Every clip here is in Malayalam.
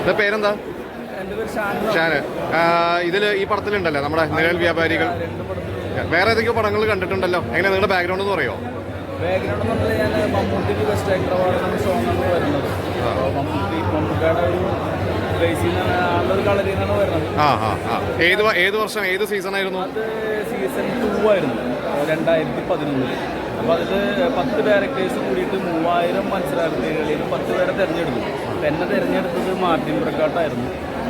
ഇത് പേരെന്താ? ഷാന്. ഇതിൽ ഈ പടത്തിലുണ്ടല്ലോ നമ്മുടെ നിഴൽ വ്യാപാരികൾ. വേറെ ഏതൊക്കെയോ പടങ്ങൾ കണ്ടിട്ടുണ്ടല്ലോ. എങ്ങനെ നിങ്ങളുടെ ബാക്ക്ഗ്രൗണ്ട് എന്ന് പറയുമോ? ബാക്ക്ഗ്രൗണ്ട് നമ്മൾ ഞാൻ മമ്മൂട്ടിക്ക് ബെസ്റ്റ് ആക്ടർ അവാർഡ് ഷോന്നാണ് വരുന്നത്. മമ്മൂട്ടിയുടെ ഒരു ബേസിൽ നിന്നാണ് ആളൊരു കളരിൽ നിന്നാണ് വരുന്നത്. ഏത് വർഷം ഏത് സീസൺ ആയിരുന്നു? അത് സീസൺ 2 ആയിരുന്നു, 2011. അപ്പോൾ അതിൽ 10 ഡയറക്ടേഴ്സ് കൂടിയിട്ട് 3000 മത്സരാർത്ഥികളിൽ 10 പേരെ തിരഞ്ഞെടുത്തു. അപ്പം എന്നെ തിരഞ്ഞെടുത്തത് മാർട്ടിൻ പ്രക്കാട്ടായിരുന്നു.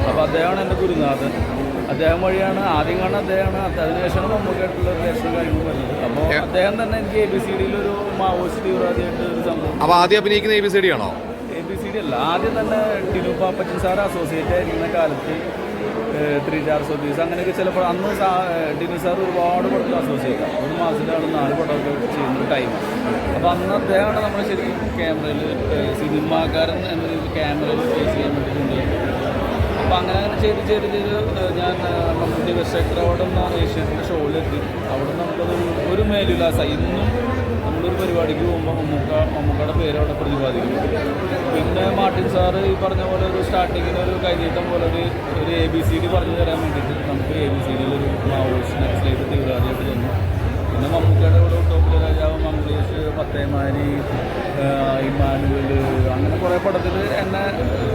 അപ്പോൾ അദ്ദേഹമാണ് എൻ്റെ ഗുരുനാഥൻ. അദ്ദേഹം വഴിയാണ് ആദ്യം കാണുന്ന അദ്ദേഹമാണ്. അതിനുശേഷമാണ് മമ്മൂക്കായിട്ടുള്ള റിലേഷൻ കാര്യങ്ങൾ വരുന്നത്. അപ്പോൾ അദ്ദേഹം തന്നെ എനിക്ക് ABCD ഒരു മാവോയിസ്റ്റ് തീവ്രവാദിയായിട്ട് ഒരു സംഭവം. അപ്പോൾ ആദ്യം അഭിനയിക്കുന്ന ABCD ആണോ? ABCD അല്ല, ആദ്യം തന്നെ ടിനു പാപ്പച്ചൻ സാർ അസോസിയേറ്റ് ആയിരിക്കുന്ന കാലത്ത് 3 Star സർവീസ് അങ്ങനെയൊക്കെ ചിലപ്പോൾ അന്ന് ടിനു സാർ ഒരുപാട് പടത്തിൽ അസോസിയേറ്റ് ആണ്. 1 മാസത്തിലാണ് 4 പടമൊക്കെ ചെയ്യുന്നൊരു ടൈമാണ്. അപ്പോൾ അന്ന് അദ്ദേഹമാണ് നമ്മൾ ശരിക്കും ക്യാമറയിൽ സിനിമാക്കാരൻ എന്ന രീതിയിൽ ക്യാമറയിൽ ഫേസ് ചെയ്യാൻ വേണ്ടിയിട്ടുണ്ട്. അപ്പോൾ അങ്ങനെ ചെയ്ത് ഞാൻ മമ്മൂട്ടി ബെസ്റ്റ് ആക്ടർ അവാർഡ് എന്ന ഏഷ്യാനെറ്റിൻ്റെ ഷോയിലെത്തി. അവിടെ നമുക്കത് ഒരു മേലുല്ലാസ. ഇന്നും നമ്മളൊരു പരിപാടിക്ക് പോകുമ്പോൾ മമ്മൂക്കയുടെ പേര് അവിടെ പ്രതിപാദിക്കും. പിന്നെ മാർട്ടിൻ സാറ് ഈ പറഞ്ഞ പോലെ ഒരു സ്റ്റാർട്ടിങ്ങിന് ഒരു കൈനീട്ടം പോലെ ഒരു ABCD പറഞ്ഞു തരാൻ വേണ്ടിയിട്ട് നമുക്ക് ABCD ഒരു മാവോയിസ്റ്റ് നക്സലൈറ്റ് തീവ്രവാദിയായിട്ട് തന്നു. പിന്നെ മമ്മൂക്കയുടെ കൂടെ ടോപ്പിലെ രാജാവ്, മംഗ്ലീഷ്, പത്തേമാരി, ഇമ്മാനുവൽ, അങ്ങനെ കുറേ പടത്തിൽ എന്നെ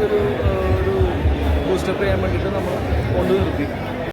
ഒരു ബൂസ്റ്റപ്പ് ചെയ്യാൻ വേണ്ടിയിട്ട് നമ്മൾ കൊണ്ടു നിർത്തി.